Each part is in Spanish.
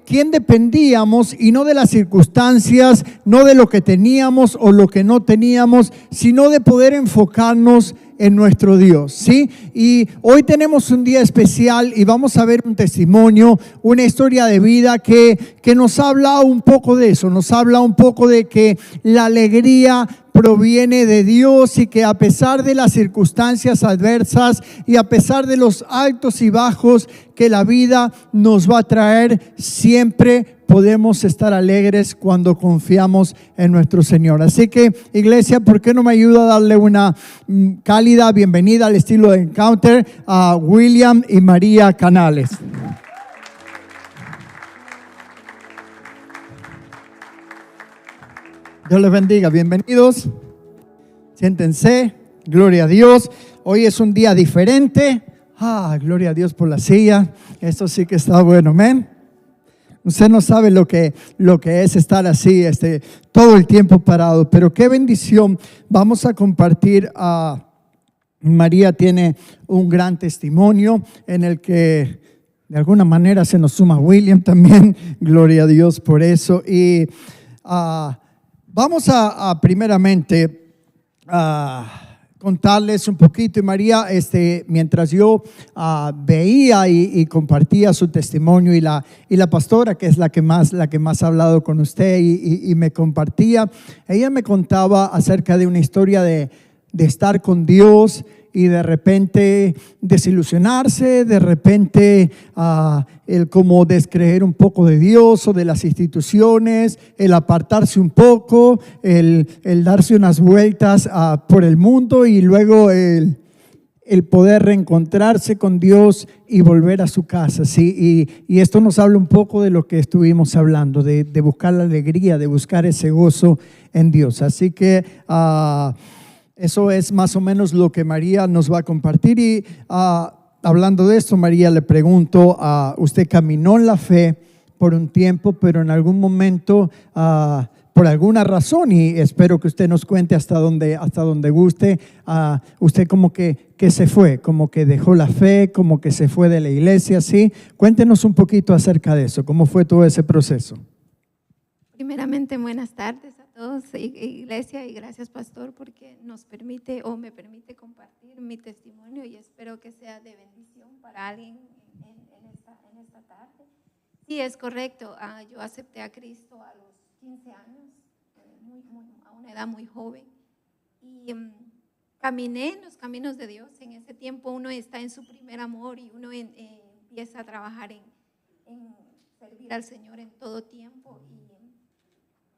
quién dependíamos y no de las circunstancias, no de lo que teníamos o lo que no teníamos, sino de poder enfocarnos en nuestro Dios, ¿sí? Y hoy tenemos un día especial y vamos a ver un testimonio, una historia de vida que nos habla un poco de eso, nos habla un poco de que la alegría proviene de Dios y que a pesar de las circunstancias adversas y a pesar de los altos y bajos que la vida nos va a traer, siempre podemos estar alegres cuando confiamos en nuestro Señor. Así que, iglesia, ¿por qué no me ayuda a darle una cálida bienvenida al estilo de Encounter a William y María Canales? Dios les bendiga, bienvenidos, siéntense, gloria a Dios. Hoy es un día diferente, gloria a Dios por la silla, esto sí que está bueno, amén. Usted no sabe lo que es estar así todo el tiempo parado, pero qué bendición. Vamos a compartir. María tiene un gran testimonio en el que de alguna manera se nos suma William también, gloria a Dios por eso. Y vamos a primeramente contarles un poquito. Y María, mientras yo veía y compartía su testimonio, y la pastora, que es la que más ha hablado con usted y me compartía, ella me contaba acerca de una historia de estar con Dios y de repente desilusionarse, de repente el como descreer un poco de Dios o de las instituciones, el apartarse un poco, el darse unas vueltas por el mundo y luego el poder reencontrarse con Dios y volver a su casa, ¿sí? Y esto nos habla un poco de lo que estuvimos hablando, de buscar la alegría, de buscar ese gozo en Dios. Así que eso es más o menos lo que María nos va a compartir. Y hablando de esto, María, le pregunto, usted caminó en la fe por un tiempo, pero en algún momento, por alguna razón, y espero que usted nos cuente hasta donde guste, usted como que se fue, como que dejó la fe, como que se fue de la iglesia, ¿sí? Cuéntenos un poquito acerca de eso, ¿cómo fue todo ese proceso? Primeramente, buenas tardes a todos, iglesia, y gracias, pastor, porque me permite compartir mi testimonio y espero que sea de bendición para alguien en esta tarde. Sí, es correcto, yo acepté a Cristo a los 15 años, a una edad muy joven, y caminé en los caminos de Dios. En ese tiempo uno está en su primer amor y uno empieza a trabajar en servir al Señor en todo tiempo. Y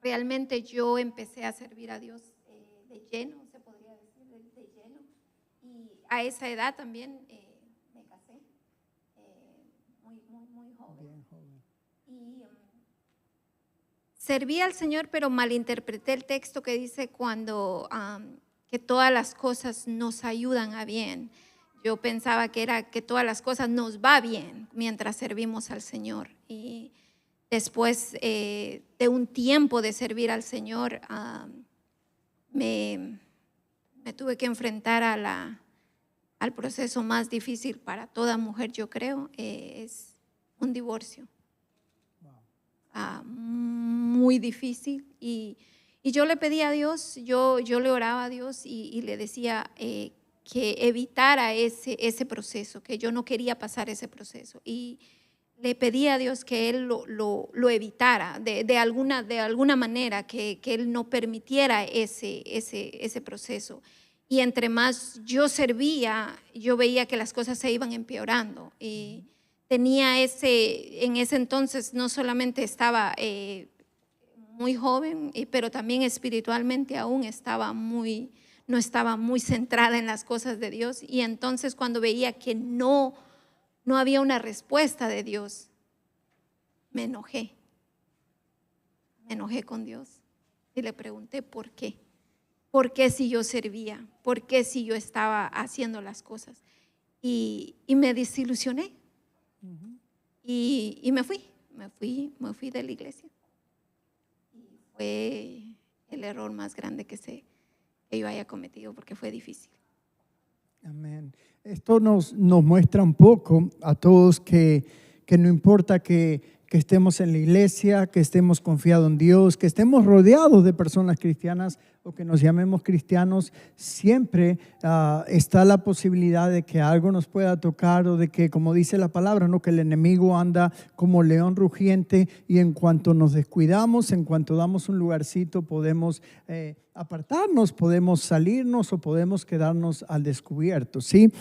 realmente yo empecé a servir a Dios de lleno, se podría decir, de lleno. Y a esa edad también me casé, muy joven. Y serví al Señor, pero malinterpreté el texto que dice que todas las cosas nos ayudan a bien. Yo pensaba que era que todas las cosas nos va bien mientras servimos al Señor. Y después de un tiempo de servir al Señor, me tuve que enfrentar al proceso más difícil para toda mujer, yo creo, es un divorcio. Muy difícil. Y yo le pedí a Dios, yo le oraba a Dios y le decía que evitara ese proceso, que yo no quería pasar ese proceso. Y le pedí a Dios que Él lo evitara de alguna manera, que Él no permitiera ese proceso. Y entre más yo servía, yo veía que las cosas se iban empeorando. Y tenía en ese entonces no solamente estaba muy joven, pero también espiritualmente aún no estaba muy centrada en las cosas de Dios. Y entonces cuando veía que no había una respuesta de Dios, me enojé con Dios y le pregunté ¿por qué? ¿Por qué si yo servía? ¿Por qué si yo estaba haciendo las cosas? Y me desilusioné. Y me fui de la iglesia. Y fue el error más grande que yo haya cometido, porque fue difícil. Amén. Esto nos muestra un poco a todos que no importa que que estemos en la iglesia, que estemos confiados en Dios, que estemos rodeados de personas cristianas o que nos llamemos cristianos, siempre está la posibilidad de que algo nos pueda tocar o de que, como dice la palabra, ¿no?, que el enemigo anda como león rugiente y en cuanto nos descuidamos, en cuanto damos un lugarcito, podemos apartarnos, podemos salirnos o podemos quedarnos al descubierto, ¿sí?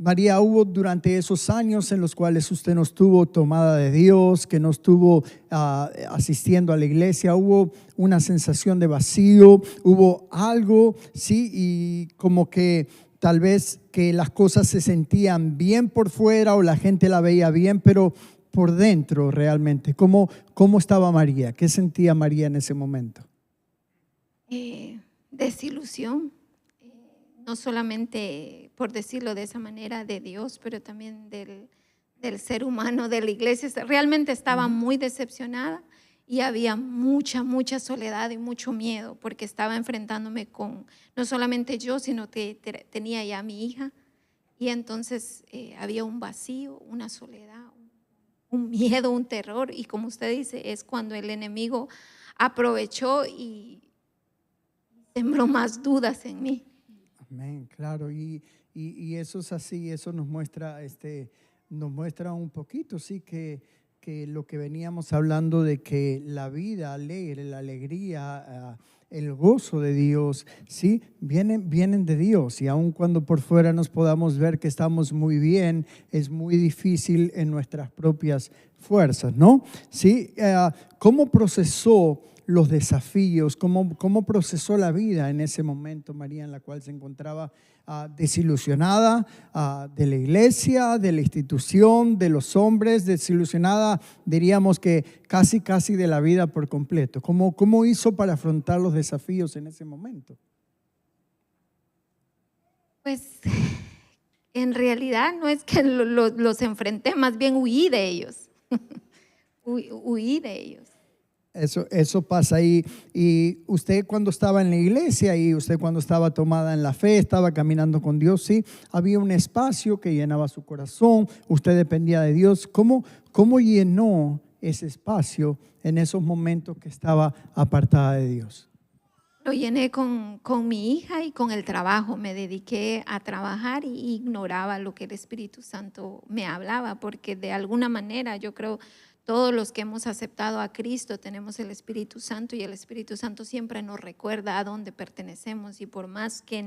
María, hubo durante esos años en los cuales usted no estuvo tomada de Dios, que no estuvo asistiendo a la iglesia, hubo una sensación de vacío, hubo algo, sí, y como que tal vez que las cosas se sentían bien por fuera o la gente la veía bien, pero por dentro realmente, ¿cómo estaba María? ¿Qué sentía María en ese momento? Desilusión. No solamente, por decirlo de esa manera, de Dios, pero también del ser humano, de la iglesia. Realmente estaba muy decepcionada y había mucha soledad y mucho miedo, porque estaba enfrentándome con, no solamente yo, sino que tenía ya a mi hija, y entonces había un vacío, una soledad, un miedo, un terror, y como usted dice, es cuando el enemigo aprovechó y sembró más dudas en mí. Amén, claro, y eso es así, eso nos muestra un poquito, sí, que lo que veníamos hablando de que la vida alegre, la alegría, el gozo de Dios, sí, vienen de Dios, y aun cuando por fuera nos podamos ver que estamos muy bien, es muy difícil en nuestras propias fuerzas, ¿no? Sí, ¿cómo procesó los desafíos, cómo procesó la vida en ese momento María, en la cual se encontraba desilusionada de la iglesia, de la institución, de los hombres, desilusionada, diríamos que casi de la vida por completo? ¿Cómo hizo para afrontar los desafíos en ese momento? Pues en realidad no es que los enfrenté, más bien huí de ellos. Huí de ellos. Eso pasa ahí. Y usted cuando estaba en la iglesia y usted cuando estaba tomada en la fe, estaba caminando con Dios, sí, había un espacio que llenaba su corazón, usted dependía de Dios. ¿Cómo llenó ese espacio en esos momentos que estaba apartada de Dios? Lo llené con mi hija y con el trabajo. Me dediqué a trabajar y ignoraba lo que el Espíritu Santo me hablaba, porque de alguna manera yo creo todos los que hemos aceptado a Cristo tenemos el Espíritu Santo, y el Espíritu Santo siempre nos recuerda a dónde pertenecemos, y por más que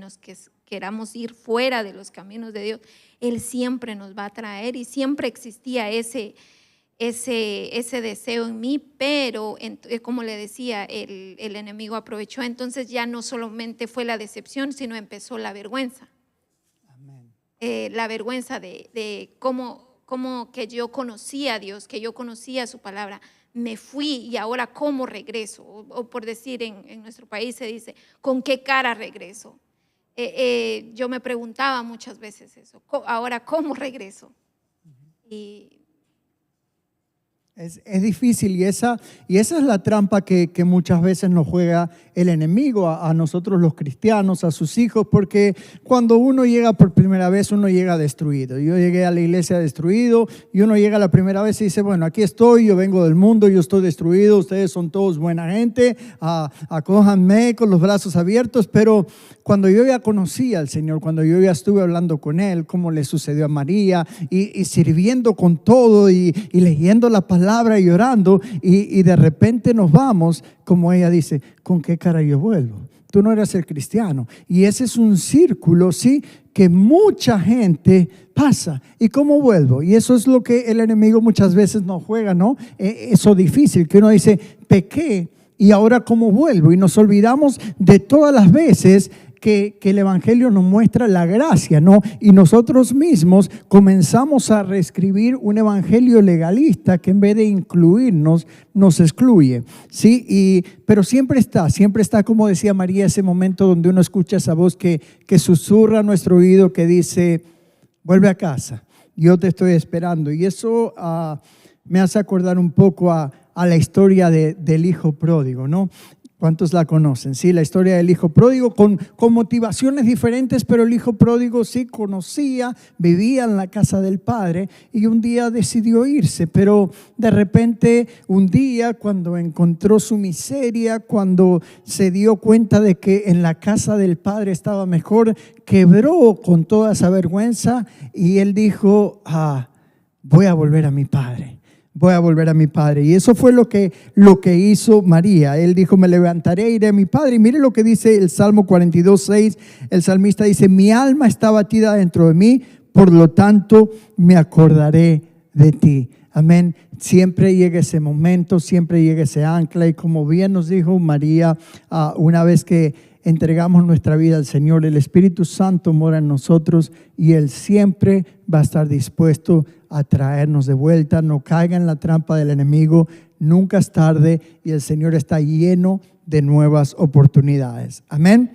queramos ir fuera de los caminos de Dios, Él siempre nos va a traer, y siempre existía ese deseo en mí, pero como le decía, el enemigo aprovechó. Entonces ya no solamente fue la decepción, sino empezó la vergüenza. Amén. La vergüenza de cómo que yo conocía a Dios, que yo conocía su palabra, me fui y ahora cómo regreso, o por decir en nuestro país se dice, ¿con qué cara regreso? Yo me preguntaba muchas veces eso, ahora cómo regreso. Y es difícil, y esa es la trampa que muchas veces nos juega el enemigo a nosotros los cristianos, a sus hijos, porque cuando uno llega por primera vez, uno llega destruido. Yo llegué a la iglesia destruido, y uno llega la primera vez y dice, bueno, aquí estoy, yo vengo del mundo, yo estoy destruido, ustedes son todos buena gente, acójanme con los brazos abiertos. Pero cuando yo ya conocí al Señor, cuando yo ya estuve hablando con Él, como le sucedió a María, y sirviendo con todo y leyendo la palabra y orando, y de repente nos vamos, como ella dice, ¿con qué cara yo vuelvo? Tú no eras el cristiano. Y ese es un círculo, sí, que mucha gente pasa. ¿Y cómo vuelvo? Y eso es lo que el enemigo muchas veces nos juega, ¿no? Eso difícil, que uno dice, pequé, y ahora ¿cómo vuelvo? Y nos olvidamos de todas las veces que el Evangelio nos muestra la gracia, ¿no? Y nosotros mismos comenzamos a reescribir un Evangelio legalista que en vez de incluirnos, nos excluye, ¿sí? Pero siempre está, como decía María, ese momento donde uno escucha esa voz que susurra a nuestro oído, que dice, vuelve a casa, yo te estoy esperando. Y eso me hace acordar un poco a la historia del hijo pródigo, ¿no? ¿Cuántos la conocen? Sí, la historia del hijo pródigo con motivaciones diferentes, pero el hijo pródigo sí conocía, vivía en la casa del padre y un día decidió irse, pero de repente un día cuando encontró su miseria, cuando se dio cuenta de que en la casa del padre estaba mejor, quebró con toda esa vergüenza y él dijo, voy a volver a mi padre. Voy a volver a mi padre. Y eso fue lo que hizo María. Él dijo, me levantaré e iré a mi padre. Y mire lo que dice el Salmo 42:6. El salmista dice, mi alma está batida dentro de mí, por lo tanto me acordaré de ti. Amén. Siempre llega ese momento, siempre llega ese ancla. Y como bien nos dijo María, una vez que entregamos nuestra vida al Señor, el Espíritu Santo mora en nosotros y Él siempre va a estar dispuesto a traernos de vuelta. No caiga en la trampa del enemigo, nunca es tarde y el Señor está lleno de nuevas oportunidades. Amén.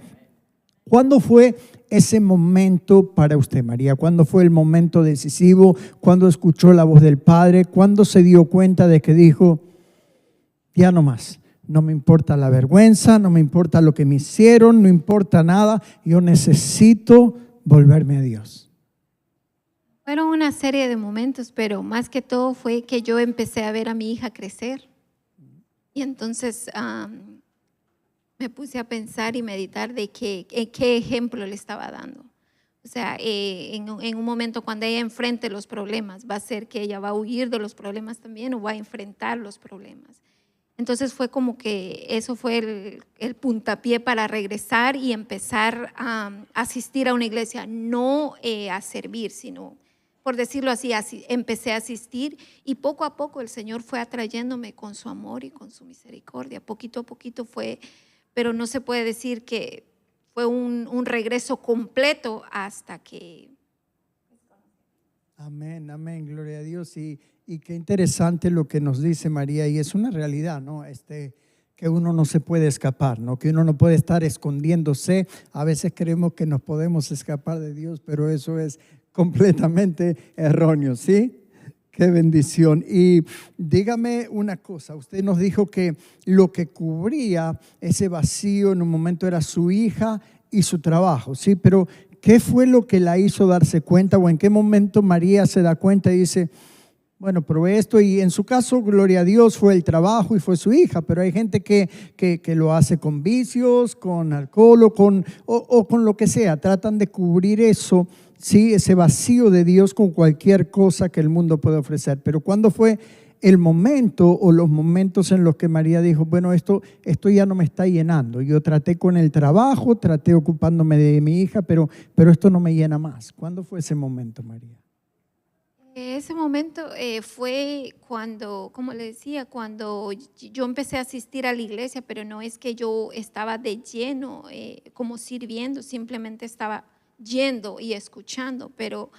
¿Cuándo fue ese momento para usted, María? ¿Cuándo fue el momento decisivo? ¿Cuándo escuchó la voz del Padre? ¿Cuándo se dio cuenta de que dijo, ya no más? No me importa la vergüenza, no me importa lo que me hicieron, no importa nada. Yo necesito volverme a Dios. Fueron una serie de momentos, pero más que todo fue que yo empecé a ver a mi hija crecer. Y entonces me puse a pensar y meditar de qué ejemplo le estaba dando. O sea, en un momento cuando ella enfrente los problemas, ¿va a ser que ella va a huir de los problemas también o va a enfrentar los problemas? Entonces fue como que eso fue el puntapié para regresar y empezar a asistir a una iglesia, no a servir, sino, por decirlo así, empecé a asistir y poco a poco el Señor fue atrayéndome con su amor y con su misericordia. Poquito a poquito fue, pero no se puede decir que fue un regreso completo hasta que... Amén, amén, gloria a Dios. Y qué interesante lo que nos dice María, y es una realidad, ¿no? Que uno no se puede escapar, ¿no? Que uno no puede estar escondiéndose. A veces creemos que nos podemos escapar de Dios, pero eso es completamente erróneo, ¿sí? Qué bendición. Y dígame una cosa, usted nos dijo que lo que cubría ese vacío en un momento era su hija y su trabajo, ¿sí? Pero ¿qué fue lo que la hizo darse cuenta o en qué momento María se da cuenta y dice, bueno, probé esto? Y en su caso, gloria a Dios, fue el trabajo y fue su hija, pero hay gente que lo hace con vicios, con alcohol o con lo que sea. Tratan de cubrir eso, sí, ese vacío de Dios con cualquier cosa que el mundo puede ofrecer. Pero ¿cuándo fue el momento o los momentos en los que María dijo, bueno, esto ya no me está llenando? Yo traté con el trabajo, traté ocupándome de mi hija, pero esto no me llena más. ¿Cuándo fue ese momento, María? Ese momento fue cuando, como le decía, cuando yo empecé a asistir a la iglesia, pero no es que yo estaba de lleno como sirviendo, simplemente estaba yendo y escuchando, pero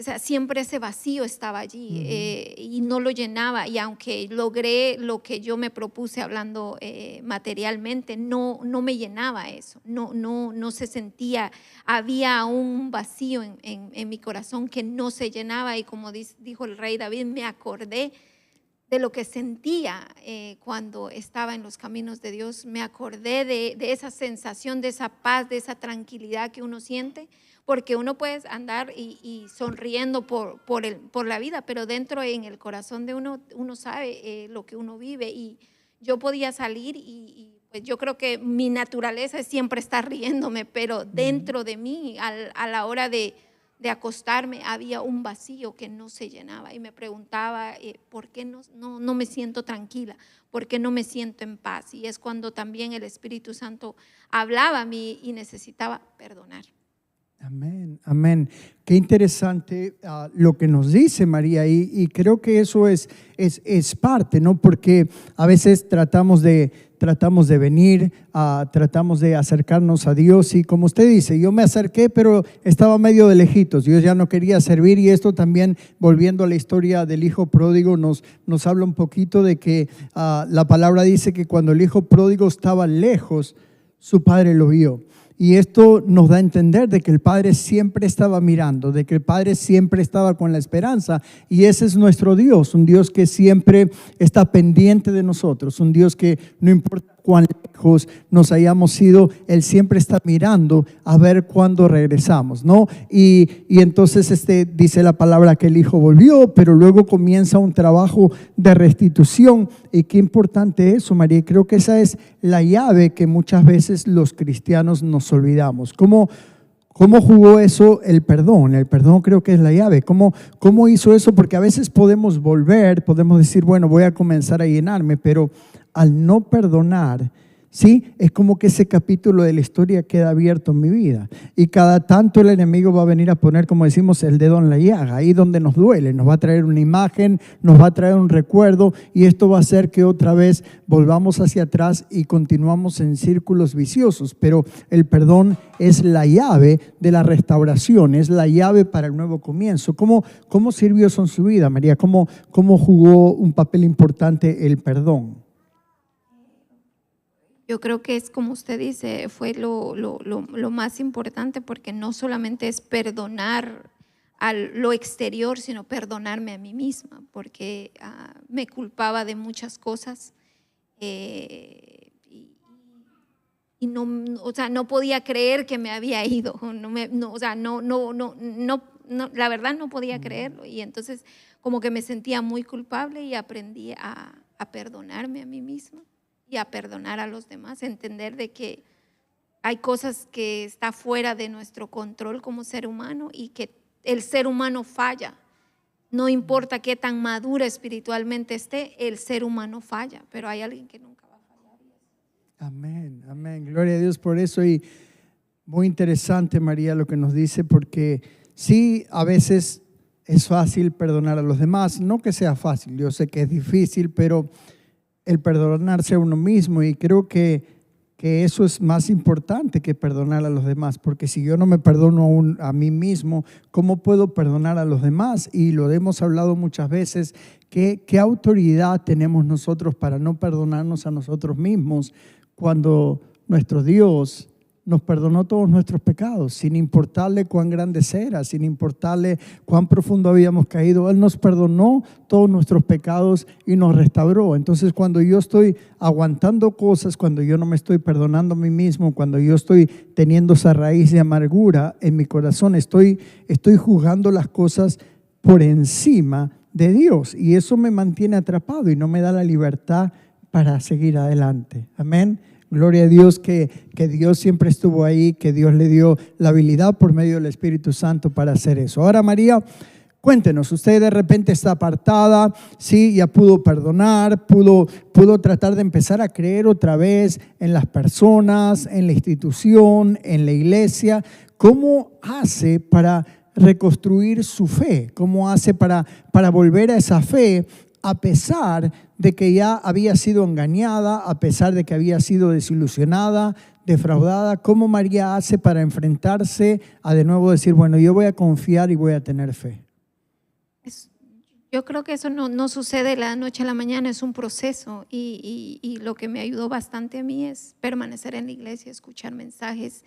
o sea, siempre ese vacío estaba allí y no lo llenaba, y aunque logré lo que yo me propuse hablando materialmente, no me llenaba eso, no se sentía, había un vacío en mi corazón que no se llenaba. Y como dijo el rey David, me acordé de lo que sentía cuando estaba en los caminos de Dios, me acordé de esa sensación, de esa paz, de esa tranquilidad que uno siente. Porque uno puede andar y sonriendo por la vida, pero dentro en el corazón de uno sabe lo que uno vive. Y yo podía salir y pues yo creo que mi naturaleza es siempre estar riéndome, pero dentro de mí a la hora de acostarme había un vacío que no se llenaba y me preguntaba ¿por qué no me siento tranquila? ¿Por qué no me siento en paz? Y es cuando también el Espíritu Santo hablaba a mí y necesitaba perdonar. Amén, amén. Qué interesante lo que nos dice María, y creo que eso es parte, ¿no? Porque a veces tratamos de venir, tratamos de acercarnos a Dios, y como usted dice, yo me acerqué, pero estaba medio de lejitos, Dios ya no quería servir. Y esto también, volviendo a la historia del hijo pródigo, nos habla un poquito de que la palabra dice que cuando el hijo pródigo estaba lejos, su padre lo vio. Y esto nos da a entender de que el Padre siempre estaba mirando, de que el Padre siempre estaba con la esperanza. Y ese es nuestro Dios, un Dios que siempre está pendiente de nosotros, un Dios que no importa cuán lejos nos hayamos ido, Él siempre está mirando a ver cuándo regresamos, ¿no? Y entonces dice la palabra que el hijo volvió, pero luego comienza un trabajo de restitución. Y qué importante eso, María. Y creo que esa es la llave que muchas veces los cristianos nos olvidamos. ¿Cómo jugó eso el perdón? El perdón creo que es la llave. ¿Cómo hizo eso? Porque a veces podemos volver, podemos decir, bueno, voy a comenzar a llenarme, pero al no perdonar, ¿sí? Es como que ese capítulo de la historia queda abierto en mi vida. Y cada tanto el enemigo va a venir a poner, como decimos, el dedo en la llaga, ahí donde nos duele. Nos va a traer una imagen, nos va a traer un recuerdo, y esto va a hacer que otra vez volvamos hacia atrás y continuamos en círculos viciosos. Pero el perdón es la llave de la restauración, es la llave para el nuevo comienzo. ¿Cómo sirvió eso en su vida, María? ¿Cómo jugó un papel importante el perdón? Yo creo que es como usted dice, fue lo más importante, porque no solamente es perdonar a lo exterior, sino perdonarme a mí misma, porque me culpaba de muchas cosas y no, o sea, no podía creer que me había ido, la verdad no podía creerlo, y entonces como que me sentía muy culpable y aprendí a perdonarme a mí misma y a perdonar a los demás, entender de que hay cosas que está fuera de nuestro control como ser humano, y que el ser humano falla. No importa qué tan madura espiritualmente esté, el ser humano falla, pero hay alguien que nunca va a fallar. Amén, amén. Gloria a Dios por eso. Y muy interesante, María, lo que nos dice, porque sí, a veces es fácil perdonar a los demás. No que sea fácil, yo sé que es difícil, pero el perdonarse a uno mismo, y creo que eso es más importante que perdonar a los demás, porque si yo no me perdono a mí mismo, ¿cómo puedo perdonar a los demás? Y lo hemos hablado muchas veces, ¿qué autoridad tenemos nosotros para no perdonarnos a nosotros mismos cuando nuestro Dios nos perdonó todos nuestros pecados, sin importarle cuán grandes era, sin importarle cuán profundo habíamos caído? Él nos perdonó todos nuestros pecados y nos restauró. Entonces, cuando yo estoy aguantando cosas, cuando yo no me estoy perdonando a mí mismo, cuando yo estoy teniendo esa raíz de amargura en mi corazón, estoy juzgando las cosas por encima de Dios, y eso me mantiene atrapado y no me da la libertad para seguir adelante. Amén. Gloria a Dios que Dios siempre estuvo ahí, que Dios le dio la habilidad por medio del Espíritu Santo para hacer eso. Ahora, María, cuéntenos, usted de repente está apartada, sí, ya pudo perdonar, pudo tratar de empezar a creer otra vez en las personas, en la institución, en la iglesia. ¿Cómo hace para reconstruir su fe? ¿Cómo hace para volver a esa fe, a pesar de que ya había sido engañada, a pesar de que había sido desilusionada, defraudada? ¿Cómo María hace para enfrentarse a de nuevo decir, bueno, yo voy a confiar y voy a tener fe? Yo creo que eso no sucede de la noche a la mañana, es un proceso, y lo que me ayudó bastante a mí es permanecer en la iglesia, escuchar mensajes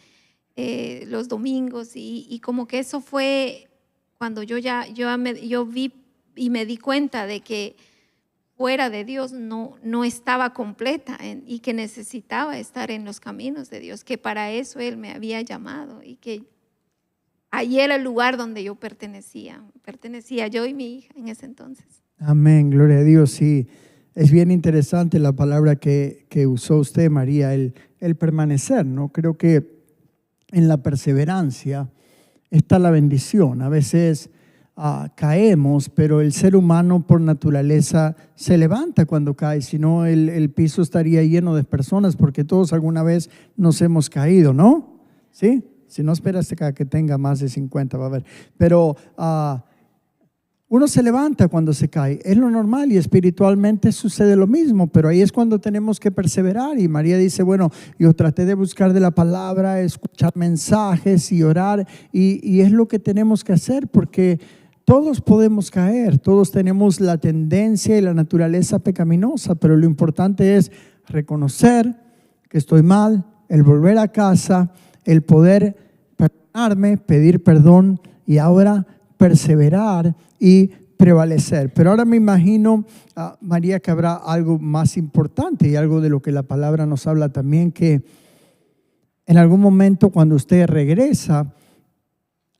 los domingos, y como que eso fue cuando yo vi y me di cuenta de que fuera de Dios no estaba completa, y que necesitaba estar en los caminos de Dios, que para eso Él me había llamado, y que allí era el lugar donde yo pertenecía yo y mi hija en ese entonces. Amén, gloria a Dios. Sí, es bien interesante la palabra que usó usted, María, el permanecer, ¿no? Creo que en la perseverancia está la bendición. A veces caemos, pero el ser humano por naturaleza se levanta cuando cae, si no el piso estaría lleno de personas, porque todos alguna vez nos hemos caído, ¿no? ¿Sí? Si no, esperas que tenga más de 50, va a haber. Pero uno se levanta cuando se cae, es lo normal, y espiritualmente sucede lo mismo, pero ahí es cuando tenemos que perseverar. Y María dice, bueno, yo traté de buscar de la palabra, escuchar mensajes y orar, y es lo que tenemos que hacer, porque todos podemos caer, todos tenemos la tendencia y la naturaleza pecaminosa, pero lo importante es reconocer que estoy mal, el volver a casa, el poder perdonarme, pedir perdón, y ahora perseverar y prevalecer. Pero ahora me imagino, María, que habrá algo más importante y algo de lo que la palabra nos habla también, que en algún momento cuando usted regresa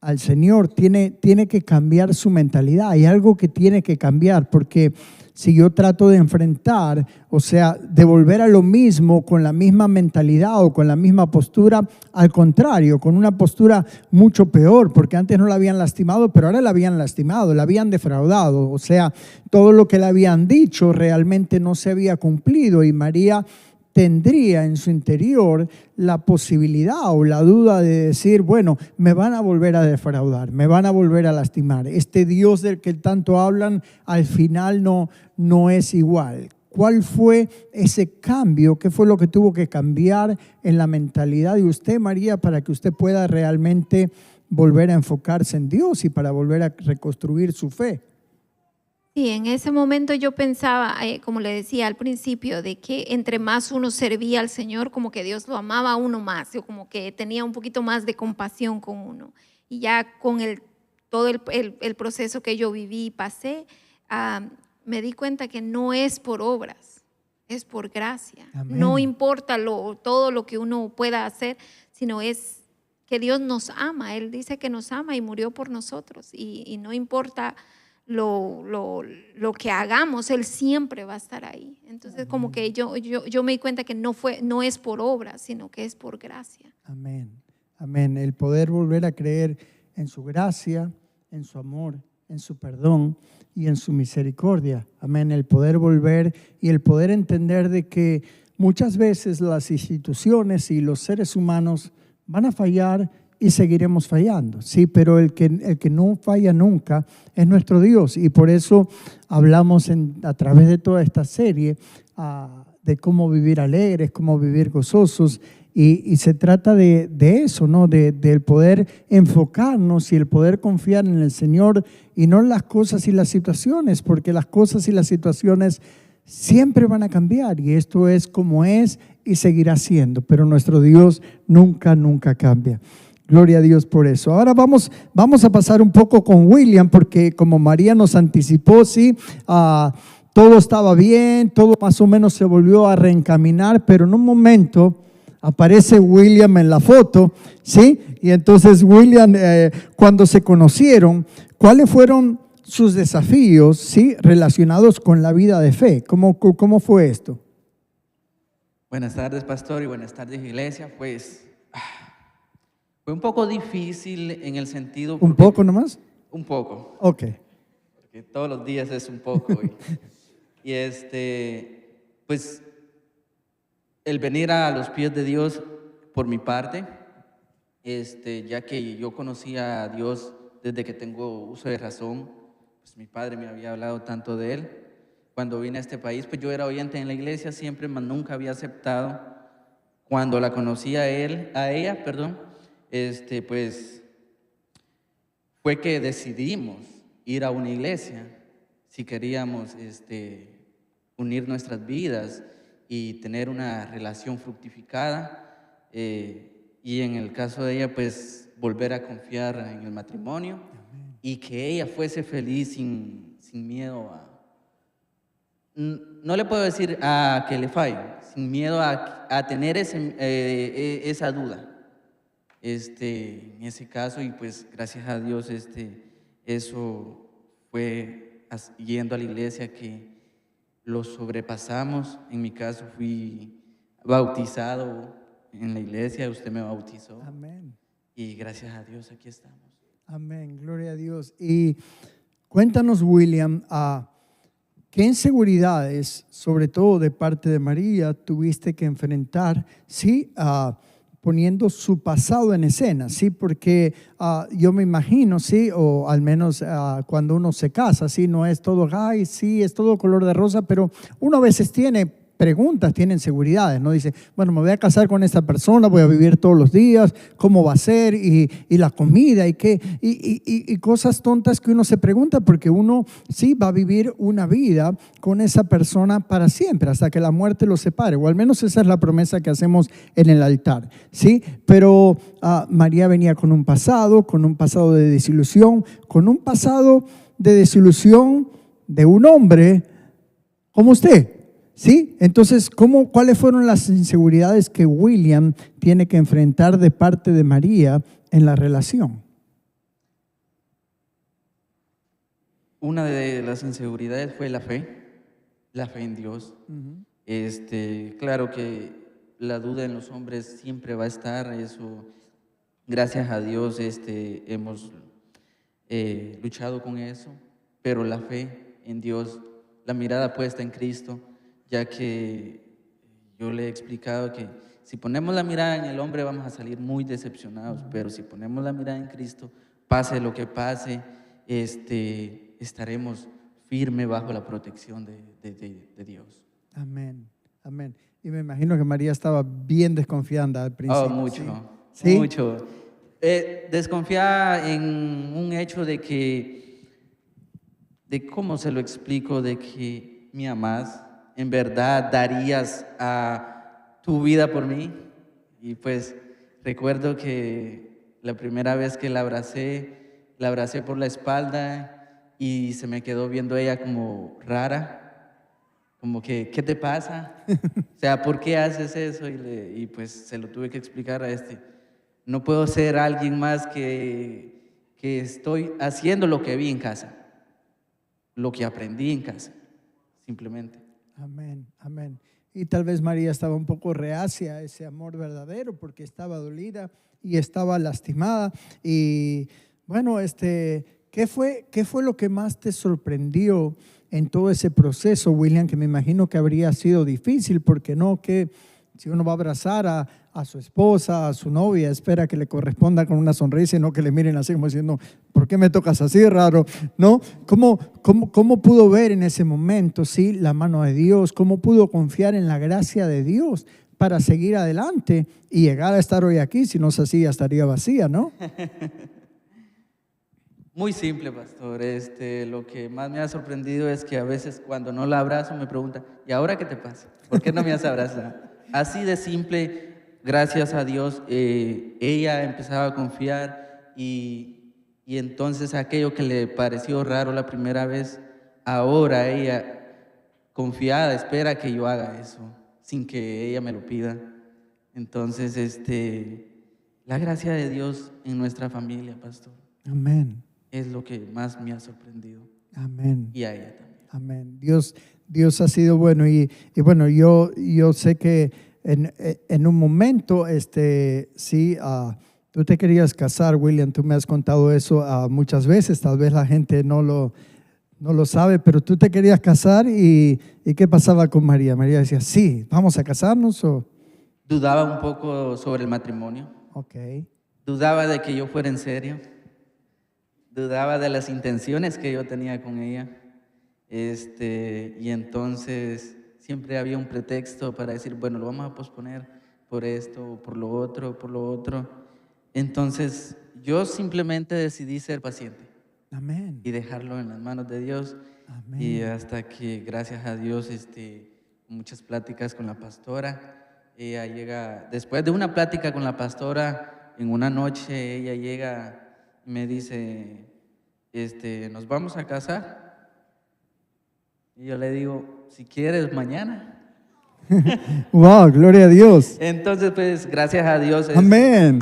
al Señor, tiene que cambiar su mentalidad. Hay algo que tiene que cambiar, porque si yo trato de enfrentar, o sea, de volver a lo mismo con la misma mentalidad o con la misma postura, al contrario, con una postura mucho peor, porque antes no la habían lastimado, pero ahora la habían lastimado, la habían defraudado. O sea, todo lo que le habían dicho realmente no se había cumplido, y María tendría en su interior la posibilidad o la duda de decir, bueno, me van a volver a defraudar, me van a volver a lastimar. Este Dios del que tanto hablan al final no es igual. ¿Cuál fue ese cambio? ¿Qué fue lo que tuvo que cambiar en la mentalidad de usted, María, para que usted pueda realmente volver a enfocarse en Dios y para volver a reconstruir su fe? Sí, en ese momento yo pensaba, como le decía al principio, de que entre más uno servía al Señor, como que Dios lo amaba a uno más, o como que tenía un poquito más de compasión con uno. Y ya con todo el proceso que yo viví y pasé, me di cuenta que no es por obras, es por gracia. Amén. No importa todo lo que uno pueda hacer, sino es que Dios nos ama. Él dice que nos ama y murió por nosotros. Y no importa lo que hagamos, Él siempre va a estar ahí. Entonces, como que yo me di cuenta que no es por obra, sino que es por gracia. Amén, amén. El poder volver a creer en su gracia, en su amor, en su perdón y en su misericordia. Amén. El poder volver y el poder entender de que muchas veces las instituciones y los seres humanos van a fallar y seguiremos fallando, sí, pero el que no falla nunca es nuestro Dios, y por eso hablamos a través de toda esta serie de cómo vivir alegres, cómo vivir gozosos, y se trata de eso, ¿no? Del poder enfocarnos y el poder confiar en el Señor y no en las cosas y las situaciones, porque las cosas y las situaciones siempre van a cambiar, y esto es como es y seguirá siendo, pero nuestro Dios nunca cambia. Gloria a Dios por eso. Ahora vamos a pasar un poco con William, porque como María nos anticipó, sí, todo estaba bien, todo más o menos se volvió a reencaminar, pero en un momento aparece William en la foto, sí, y entonces William, cuando se conocieron, ¿cuáles fueron sus desafíos, sí, relacionados con la vida de fe? ¿Cómo fue esto? Buenas tardes, pastor, y buenas tardes, iglesia. Pues fue un poco difícil en el sentido... ¿Un poco nomás? Un poco. Ok. Porque todos los días es un poco. Y pues el venir a los pies de Dios por mi parte, ya que yo conocía a Dios desde que tengo uso de razón, pues mi padre me había hablado tanto de Él. Cuando vine a este país, pues yo era oyente en la iglesia siempre, mas nunca había aceptado. Cuando la conocí a ella, pues fue que decidimos ir a una iglesia si queríamos unir nuestras vidas y tener una relación fructificada, y en el caso de ella, pues volver a confiar en el matrimonio. Amén. Y que ella fuese feliz sin miedo no le puedo decir a que le falle, sin miedo a tener esa duda. En ese caso, y pues gracias a Dios, eso fue yendo a la iglesia que lo sobrepasamos. En mi caso fui bautizado en la iglesia, usted me bautizó. Amén. Y gracias a Dios aquí estamos. Amén, gloria a Dios. Y cuéntanos, William, ¿qué inseguridades, sobre todo de parte de María, tuviste que enfrentar, sí, poniendo su pasado en escena? Sí, porque yo me imagino, sí, o al menos cuando uno se casa, sí, no es todo, ay, sí, es todo color de rosa, pero uno a veces tiene preguntas, tiene inseguridades, ¿no? Dice, bueno, me voy a casar con esta persona, voy a vivir todos los días, ¿cómo va a ser? Y la comida, y cosas tontas que uno se pregunta, porque uno sí va a vivir una vida con esa persona para siempre, hasta que la muerte los separe, o al menos esa es la promesa que hacemos en el altar, ¿sí? Pero María venía con un pasado de desilusión, con un pasado de desilusión de un hombre como usted. ¿Sí? Entonces, ¿cuáles fueron las inseguridades que William tiene que enfrentar de parte de María en la relación? Una de las inseguridades fue la fe en Dios. Claro que la duda en los hombres siempre va a estar, eso, gracias a Dios, hemos luchado con eso, pero la fe en Dios, la mirada puesta en Cristo, ya que yo le he explicado que si ponemos la mirada en el hombre vamos a salir muy decepcionados, pero si ponemos la mirada en Cristo, pase lo que pase, estaremos firmes bajo la protección de Dios. Amén, amén. Y me imagino que María estaba bien desconfiada al principio. Oh, mucho, ¿sí? Mucho. Desconfiada en un hecho de cómo se lo explico, de que me amas, en verdad darías a tu vida por mí. Y pues recuerdo que la primera vez que la abracé por la espalda y se me quedó viendo ella como rara, como que, ¿qué te pasa? O sea, ¿por qué haces eso? Y pues se lo tuve que explicar a no puedo ser alguien más que estoy haciendo lo que vi en casa, lo que aprendí en casa, simplemente. Amén, amén. Y tal vez María estaba un poco reacia a ese amor verdadero porque estaba dolida y estaba lastimada. Y bueno, ¿qué fue lo que más te sorprendió en todo ese proceso, William? Que me imagino que habría sido difícil, porque no, que si uno va a abrazar a su esposa, a su novia, espera que le corresponda con una sonrisa y no que le miren así como diciendo, ¿por qué me tocas así raro? ¿No? ¿Cómo pudo ver en ese momento, sí, la mano de Dios? ¿Cómo pudo confiar en la gracia de Dios para seguir adelante y llegar a estar hoy aquí? Si no es así, ya estaría vacía, ¿no? Muy simple, pastor. Lo que más me ha sorprendido es que a veces cuando no la abrazo me pregunta, ¿y ahora qué te pasa? ¿Por qué no me has abrazado? Así de simple, gracias a Dios, ella empezaba a confiar y entonces aquello que le pareció raro la primera vez, ahora ella confiada espera que yo haga eso sin que ella me lo pida. Entonces, la gracia de Dios en nuestra familia, pastor. Amén. Es lo que más me ha sorprendido. Amén. Y a ella también. Amén. Dios ha sido bueno y bueno, yo sé que en un momento, sí, tú te querías casar, William, tú me has contado eso muchas veces, tal vez la gente no lo sabe, pero tú te querías casar y ¿qué pasaba con María? María decía, sí, ¿vamos a casarnos o? Dudaba un poco sobre el matrimonio. Ok. Dudaba de que yo fuera en serio. Dudaba de las intenciones que yo tenía con ella. Y entonces siempre había un pretexto para decir, bueno, lo vamos a posponer por esto, por lo otro, por lo otro. Entonces yo simplemente decidí ser paciente. Amén. Y dejarlo en las manos de Dios. Amén. Y hasta que, gracias a Dios, muchas pláticas con la pastora, ella llega, después de una plática con la pastora, en una noche ella llega y me dice, ¿nos vamos a casar? Y yo le digo, si quieres, mañana. Wow, gloria a Dios. Entonces, pues, gracias a Dios. Amén.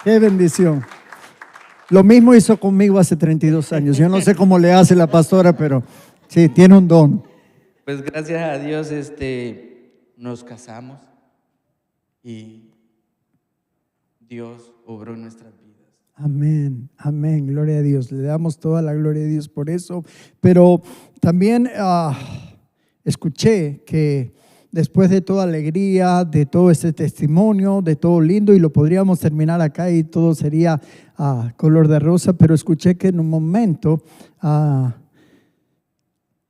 Qué bendición. Lo mismo hizo conmigo hace 32 años. Yo no sé cómo le hace la pastora, pero sí, tiene un don. Pues gracias a Dios, nos casamos y Dios obró en nuestras vidas. Amén, amén, gloria a Dios. Le damos toda la gloria a Dios por eso. Pero también escuché que después de toda alegría, de todo este testimonio, de todo lindo, y lo podríamos terminar acá y todo sería color de rosa, pero escuché que en un momento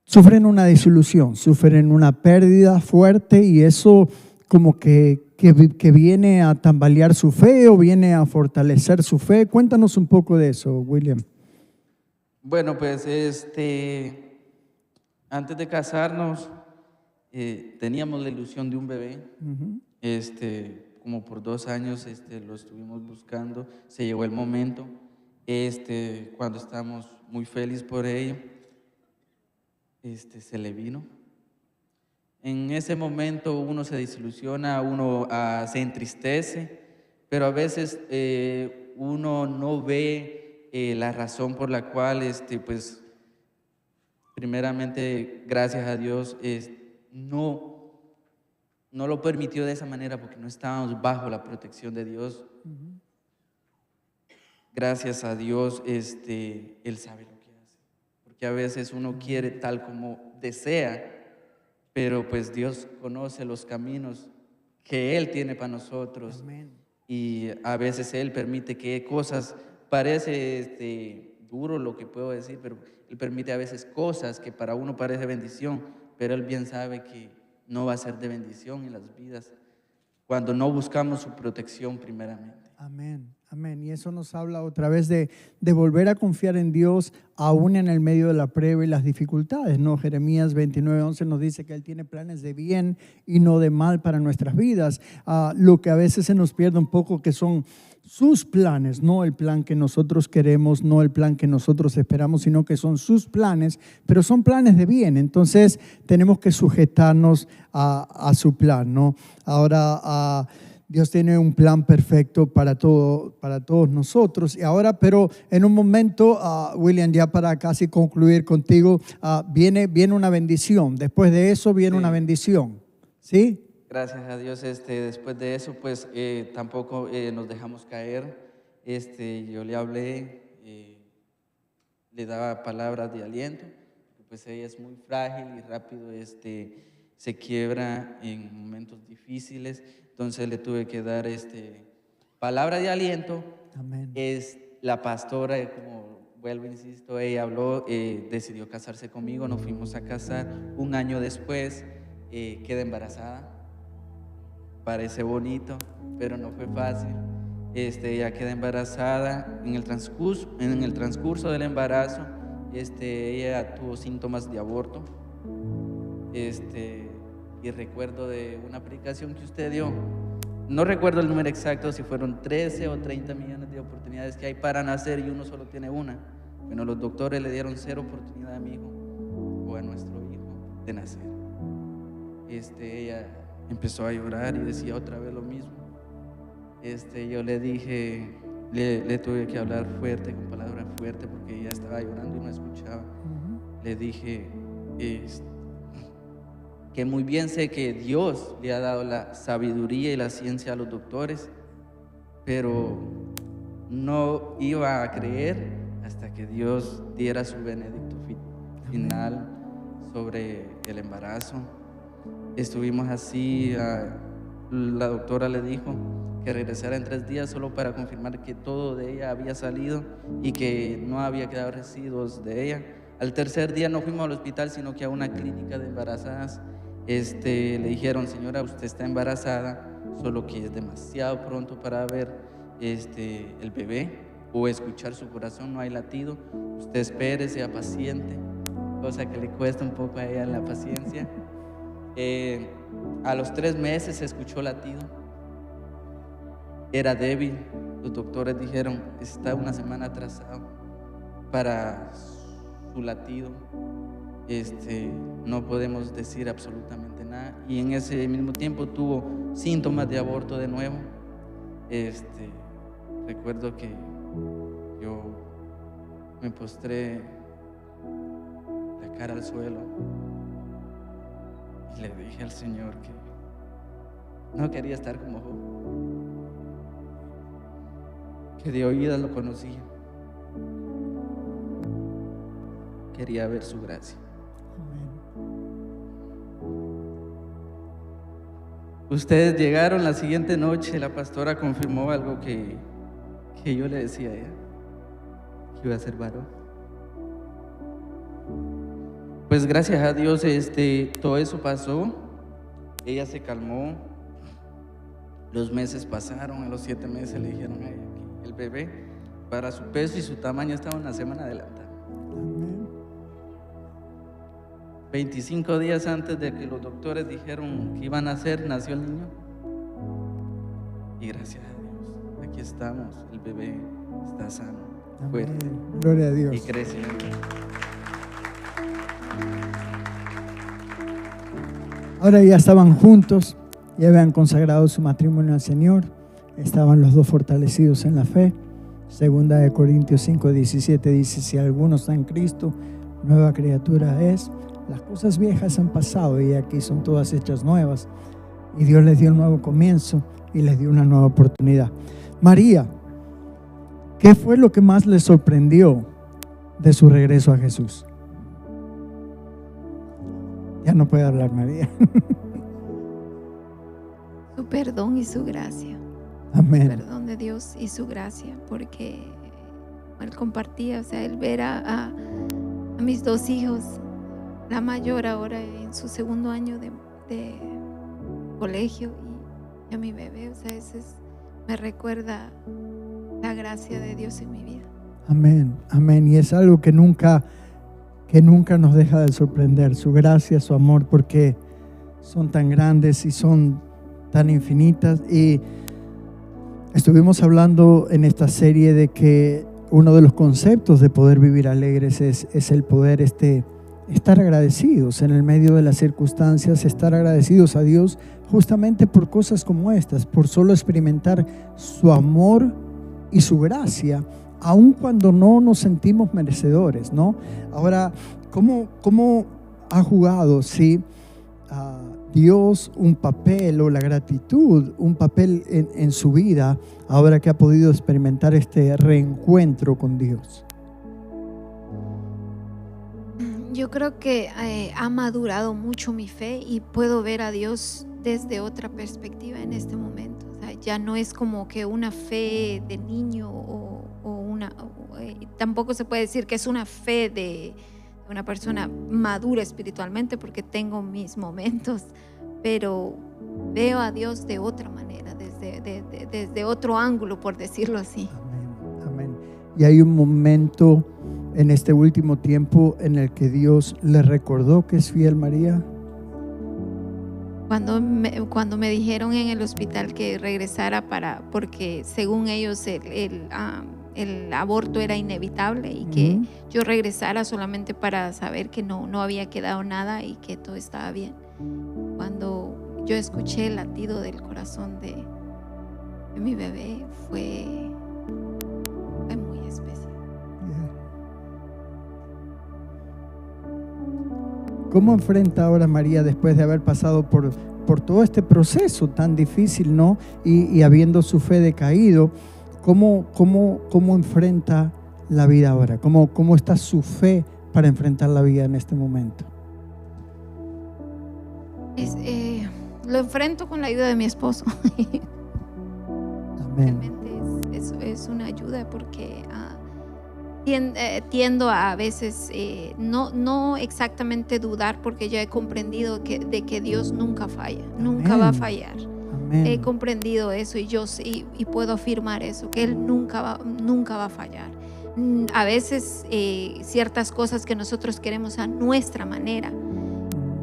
sufren una desilusión, sufren una pérdida fuerte y eso como que viene a tambalear su fe o viene a fortalecer su fe. Cuéntanos un poco de eso, William. Bueno, pues antes de casarnos teníamos la ilusión de un bebé. Como por 2 años lo estuvimos buscando, se llegó el momento Cuando estamos muy felices por ello, se le vino. En ese momento uno se desilusiona, uno se entristece, pero a veces uno no ve la razón por la cual, pues, primeramente, gracias a Dios, no lo permitió de esa manera porque no estábamos bajo la protección de Dios. Gracias a Dios, Él sabe lo que hace, porque a veces uno quiere tal como desea, pero pues Dios conoce los caminos que Él tiene para nosotros. Amén. Y a veces Él permite que cosas, parece duro lo que puedo decir, pero Él permite a veces cosas que para uno parece bendición, pero Él bien sabe que no va a ser de bendición en las vidas cuando no buscamos su protección primeramente. Amén, amén. Y eso nos habla otra vez de volver a confiar en Dios aún en el medio de la prueba y las dificultades, ¿no? Jeremías 29:11 nos dice que Él tiene planes de bien y no de mal para nuestras vidas. Lo que a veces se nos pierde un poco, que son sus planes, no el plan que nosotros queremos, no el plan que nosotros esperamos, sino que son sus planes, pero son planes de bien. Entonces tenemos que sujetarnos a su plan, ¿no? Ahora, Dios tiene un plan perfecto para todos nosotros. Y ahora, pero en un momento, William, ya para casi concluir contigo, viene una bendición. Después de eso viene una bendición, ¿sí? Gracias a Dios, después de eso, pues tampoco nos dejamos caer. Yo le hablé, le daba palabras de aliento, pues ella es muy frágil y rápido se quiebra en momentos difíciles. Entonces le tuve que dar palabra de aliento. Amén. La pastora, como vuelvo, insisto, ella habló, decidió casarse conmigo, nos fuimos a casar. Un año después queda embarazada. Parece bonito, pero no fue fácil. Ella queda embarazada. En el transcurso del embarazo, ella tuvo síntomas de aborto. Y recuerdo de una aplicación que usted dio, no recuerdo el número exacto, si fueron 13 o 30 millones de oportunidades que hay para nacer y uno solo tiene una. Bueno, los doctores le dieron 0 oportunidad a mi hijo o a nuestro hijo de nacer. Ella empezó a llorar y decía otra vez lo mismo. Yo le dije, le tuve que hablar fuerte, con palabras fuertes, porque ella estaba llorando y no escuchaba. Le dije, que muy bien sé que Dios le ha dado la sabiduría y la ciencia a los doctores, pero no iba a creer hasta que Dios diera su benedicto final sobre el embarazo. Estuvimos así, la doctora le dijo que regresara en 3 días solo para confirmar que todo de ella había salido y que no había quedado residuos de ella. Al tercer día no fuimos al hospital, sino que a una clínica de embarazadas. Le dijeron, señora, usted está embarazada, solo que es demasiado pronto para ver el bebé o escuchar su corazón, no hay latido, usted espere, sea paciente, cosa que le cuesta un poco a ella la paciencia. A los 3 meses se escuchó latido, era débil, los doctores dijeron, está una semana atrasado para su latido. No podemos decir absolutamente nada, y en ese mismo tiempo tuvo síntomas de aborto de nuevo. Recuerdo que yo me postré la cara al suelo y le dije al Señor que no quería estar como Job, que de oídas lo conocía, quería ver su gracia. Ustedes llegaron la siguiente noche, la pastora confirmó algo que yo le decía a ella, que iba a ser varón. Pues gracias a Dios todo eso pasó, ella se calmó, los meses pasaron, a los 7 meses le dijeron a ella que el bebé, para su peso y su tamaño, estaba una semana adelantada. 25 días antes de que los doctores dijeron que iban a nacer, nació el niño. Y gracias a Dios, aquí estamos, el bebé está sano. fuerte. Amén. Gloria a Y Dios. crece. Ahora ya estaban juntos, ya habían consagrado su matrimonio al Señor, estaban los dos fortalecidos en la fe. Segunda de Corintios 5:17 dice: si alguno está en Cristo, nueva criatura es. Las cosas viejas han pasado y aquí son todas hechas nuevas. Y Dios les dio un nuevo comienzo y les dio una nueva oportunidad. María, ¿qué fue lo que más les sorprendió de su regreso a Jesús? Ya no puede hablar María. Su perdón y su gracia. Amén. Perdón de Dios y su gracia, porque él compartía, o sea, él ver a mis dos hijos, la mayor ahora en su segundo año de colegio, y a mi bebé, o sea, me recuerda la gracia de Dios en mi vida. Amén, amén. Y es algo que nunca nos deja de sorprender, su gracia, su amor, porque son tan grandes y son tan infinitas. Y estuvimos hablando en esta serie de que uno de los conceptos de poder vivir alegres es el poder estar agradecidos en el medio de las circunstancias, estar agradecidos a Dios justamente por cosas como estas, por solo experimentar su amor y su gracia, aun cuando no nos sentimos merecedores, ¿no? Ahora, ¿cómo ha jugado, Dios un papel, o la gratitud un papel en su vida ahora que ha podido experimentar este reencuentro con Dios? Yo creo que ha madurado mucho mi fe y puedo ver a Dios desde otra perspectiva en este momento. O sea, ya no es como que una fe de niño tampoco se puede decir que es una fe de una persona madura espiritualmente, porque tengo mis momentos, pero veo a Dios de otra manera, desde otro ángulo, por decirlo así. Amén, amén. Y hay un momento en este último tiempo en el que Dios le recordó que es fiel, María. Cuando me dijeron en el hospital que regresara porque según ellos el aborto era inevitable y que yo regresara solamente para saber que no había quedado nada y que todo estaba bien. Cuando yo escuché el latido del corazón de mi bebé, fue muy especial. ¿Cómo enfrenta ahora María, después de haber pasado por todo este proceso tan difícil, ¿no? Y habiendo su fe decaído, ¿cómo enfrenta la vida ahora? ¿Cómo está su fe para enfrentar la vida en este momento? Lo enfrento con la ayuda de mi esposo. Amén. Realmente es una ayuda, porque tiendo a veces no exactamente dudar, porque yo he comprendido de que Dios nunca falla. Amén. Nunca va a fallar. Amén. He comprendido eso y puedo afirmar eso, que Él nunca va a fallar. A veces ciertas cosas que nosotros queremos a nuestra manera,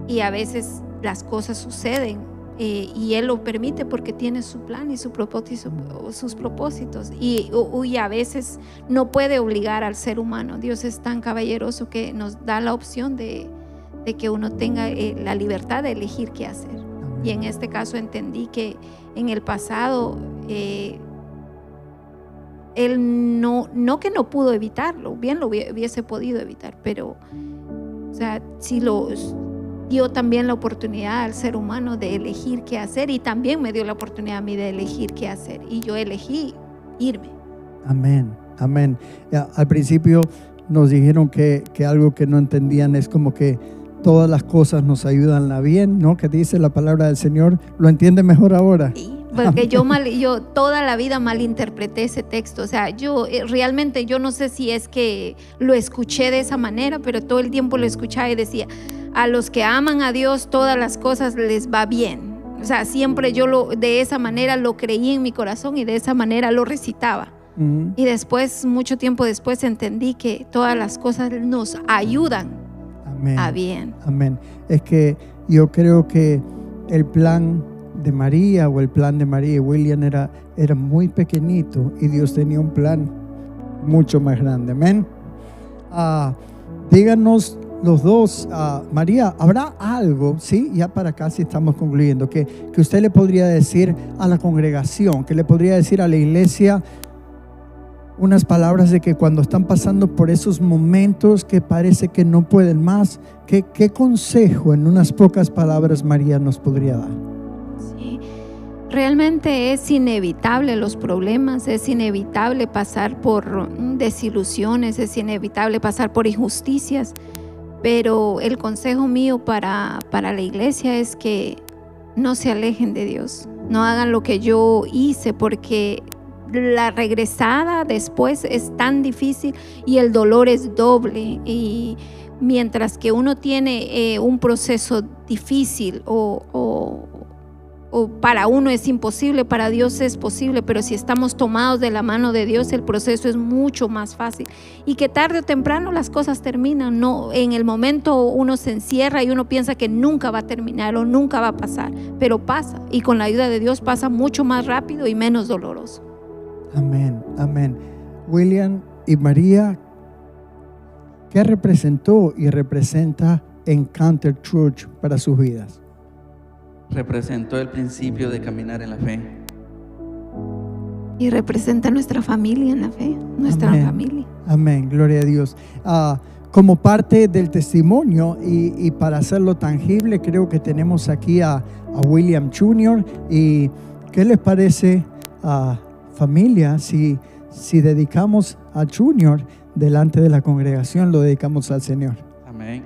y a veces las cosas suceden y Él lo permite porque tiene su plan y sus propósitos, y a veces no puede obligar al ser humano. Dios es tan caballeroso que nos da la opción de que uno tenga la libertad de elegir qué hacer. Amén. Y en este caso entendí que en el pasado Él no que no pudo evitarlo, bien lo hubiese podido evitar, pero o sea, si dio también la oportunidad al ser humano de elegir qué hacer, y también me dio la oportunidad a mí de elegir qué hacer, y yo elegí irme. Amén, amén. Al principio nos dijeron que algo que no entendían es como que todas las cosas nos ayudan a bien, ¿no? Que dice la palabra del Señor. ¿Lo entiende mejor ahora? Sí, porque yo toda la vida malinterpreté ese texto. O sea, yo realmente no sé si es que lo escuché de esa manera, pero todo el tiempo lo escuchaba y decía: a los que aman a Dios todas las cosas les va bien. O sea, siempre yo de esa manera lo creí en mi corazón y de esa manera lo recitaba. Y después, mucho tiempo después, entendí que todas las cosas nos ayudan. Amén. A bien. Amén. Es que yo creo que el plan de María y William era muy pequeñito, y Dios tenía un plan mucho más grande. Amén. Díganos los dos, María, ¿habrá algo, sí? Ya para casi estamos concluyendo, que usted le podría decir a la congregación, que le podría decir a la iglesia, unas palabras de que cuando están pasando por esos momentos que parece que no pueden más, ¿qué consejo en unas pocas palabras María nos podría dar? Sí. Realmente es inevitable los problemas, es inevitable pasar por desilusiones, es inevitable pasar por injusticias, pero el consejo mío para la iglesia es que no se alejen de Dios, no hagan lo que yo hice, porque la regresada después es tan difícil y el dolor es doble. Y mientras que uno tiene un proceso difícil o para uno es imposible, para Dios es posible, pero si estamos tomados de la mano de Dios, el proceso es mucho más fácil, y que tarde o temprano las cosas terminan. No, en el momento uno se encierra y uno piensa que nunca va a terminar o nunca va a pasar, pero pasa, y con la ayuda de Dios pasa mucho más rápido y menos doloroso. Amén, amén. William y María, ¿qué representó y representa Encounter Church para sus vidas? Representó el principio de caminar en la fe. Y representa nuestra familia en la fe, nuestra Amén. familia. Amén, gloria a Dios. Como parte del testimonio y para hacerlo tangible, creo que tenemos aquí a William Jr. ¿Y qué les parece, familia, si dedicamos a Junior delante de la congregación, lo dedicamos al Señor? Amén.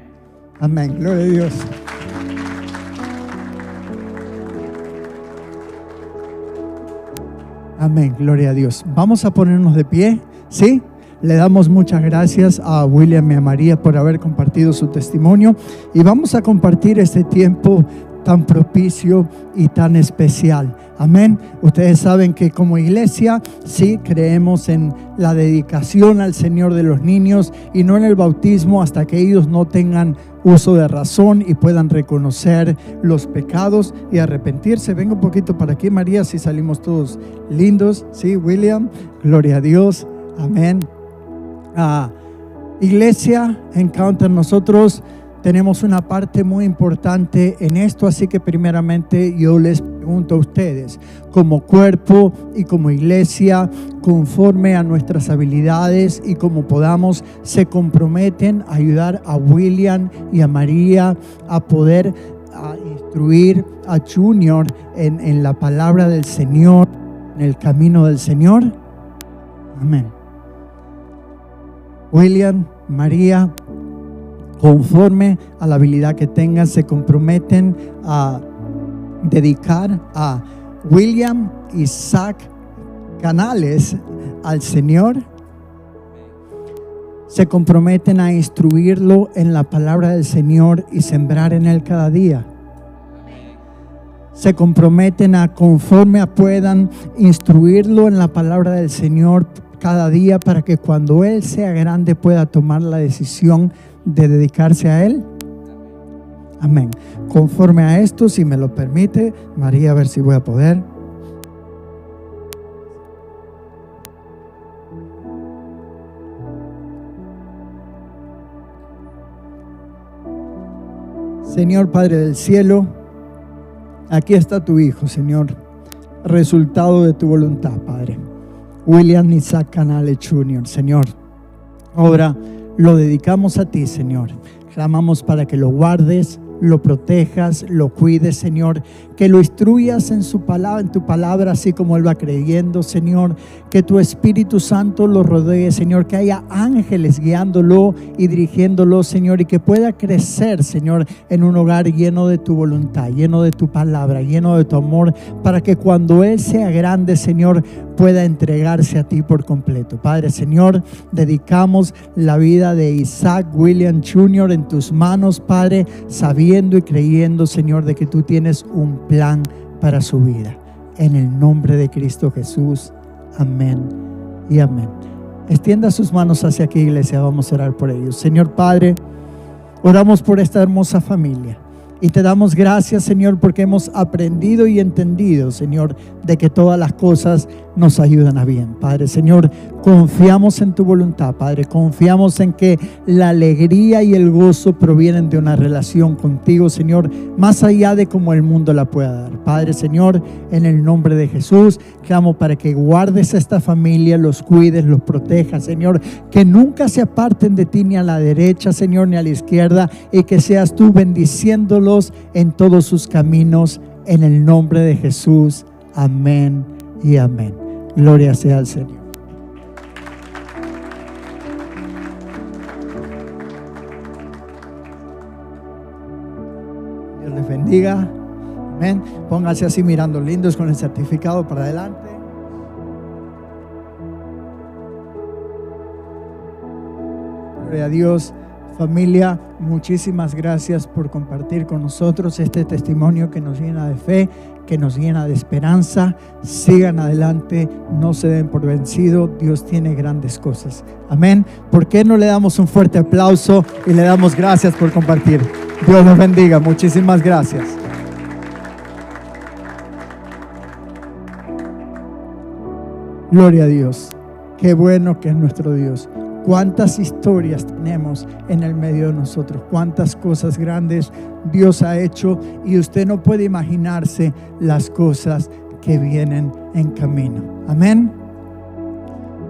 Amén, gloria a Dios. Amén, gloria a Dios. Vamos a ponernos de pie, ¿sí? Le damos muchas gracias a William y a María por haber compartido su testimonio, y vamos a compartir este tiempo tan propicio y tan especial. Amén. Ustedes saben que como iglesia sí creemos en la dedicación al Señor de los niños y no en el bautismo hasta que ellos no tengan uso de razón y puedan reconocer los pecados y arrepentirse. Venga un poquito para aquí, María, si salimos todos lindos. Sí, William, gloria a Dios. Amén. Iglesia Encounter, nosotros tenemos una parte muy importante en esto, así que primeramente yo les pregunto a ustedes, como cuerpo y como iglesia, conforme a nuestras habilidades y como podamos, se comprometen a ayudar a William y a María a poder instruir a Junior en la palabra del Señor, en el camino del Señor. Amén. William, María, conforme a la habilidad que tengan, se comprometen a dedicar a William Isaac Canales al Señor. Se comprometen a instruirlo en la palabra del Señor y sembrar en él cada día. Se comprometen a, conforme a puedan, instruirlo en la palabra del Señor cada día para que cuando él sea grande pueda tomar la decisión de dedicarse a él. Amén. Conforme a esto, si me lo permite, María, a ver si voy a poder. Señor Padre del cielo, aquí está tu Hijo, Señor, resultado de tu voluntad, Padre. William Isaac Canales Jr., Señor, ahora lo dedicamos a ti, Señor. Clamamos para que lo guardes, lo protejas, lo cuides, Señor, que lo instruyas en su palabra, en tu palabra, así como él va creyendo, Señor, que tu Espíritu Santo lo rodee, Señor, que haya ángeles guiándolo y dirigiéndolo, Señor, y que pueda crecer, Señor, en un hogar lleno de tu voluntad, lleno de tu palabra, lleno de tu amor, para que cuando él sea grande, Señor, pueda entregarse a ti por completo. Padre, Señor, dedicamos la vida de Isaac William Jr. en tus manos, Padre, sabiendo y creyendo, Señor, de que tú tienes un plan para su vida. En el nombre de Cristo Jesús. Amén y amén. Extienda sus manos hacia aquí, iglesia. Vamos a orar por ellos. Señor Padre, oramos por esta hermosa familia. Y te damos gracias, Señor, porque hemos aprendido y entendido, Señor, de que todas las cosas nos ayudan a bien. Padre, Señor, confiamos en tu voluntad, Padre. Confiamos en que la alegría y el gozo provienen de una relación contigo, Señor, más allá de cómo el mundo la pueda dar. Padre, Señor, en el nombre de Jesús, clamo para que guardes a esta familia, los cuides, los protejas, Señor, que nunca se aparten de ti ni a la derecha, Señor, ni a la izquierda, y que seas tú bendiciéndolos en todos sus caminos, en el nombre de Jesús. Amén y amén. Gloria sea al Señor. Dios les bendiga. Amén. Pónganse así mirando lindos con el certificado para adelante. Gloria a Dios. Familia, muchísimas gracias por compartir con nosotros este testimonio que nos llena de fe, que nos llena de esperanza. Sigan adelante, no se den por vencido. Dios tiene grandes cosas. Amén. ¿Por qué no le damos un fuerte aplauso y le damos gracias por compartir? Dios los bendiga. Muchísimas gracias. Gloria a Dios. Qué bueno que es nuestro Dios. Cuántas historias tenemos en el medio de nosotros, cuántas cosas grandes Dios ha hecho, y usted no puede imaginarse las cosas que vienen en camino. Amén.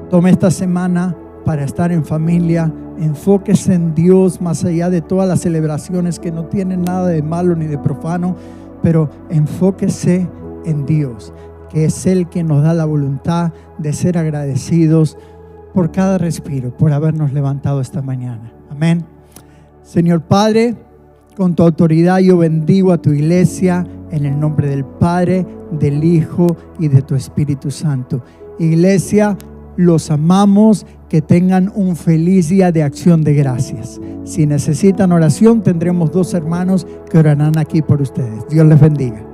Tome esta semana para estar en familia, enfóquese en Dios más allá de todas las celebraciones que no tienen nada de malo ni de profano, pero enfóquese en Dios, que es Él quien nos da la voluntad de ser agradecidos por cada respiro, por habernos levantado esta mañana. Amén. Señor Padre, con tu autoridad yo bendigo a tu iglesia en el nombre del Padre, del Hijo y de tu Espíritu Santo. Iglesia, los amamos. Que tengan un feliz día de acción de gracias. Si necesitan oración, tendremos 2 hermanos que orarán aquí por ustedes. Dios les bendiga.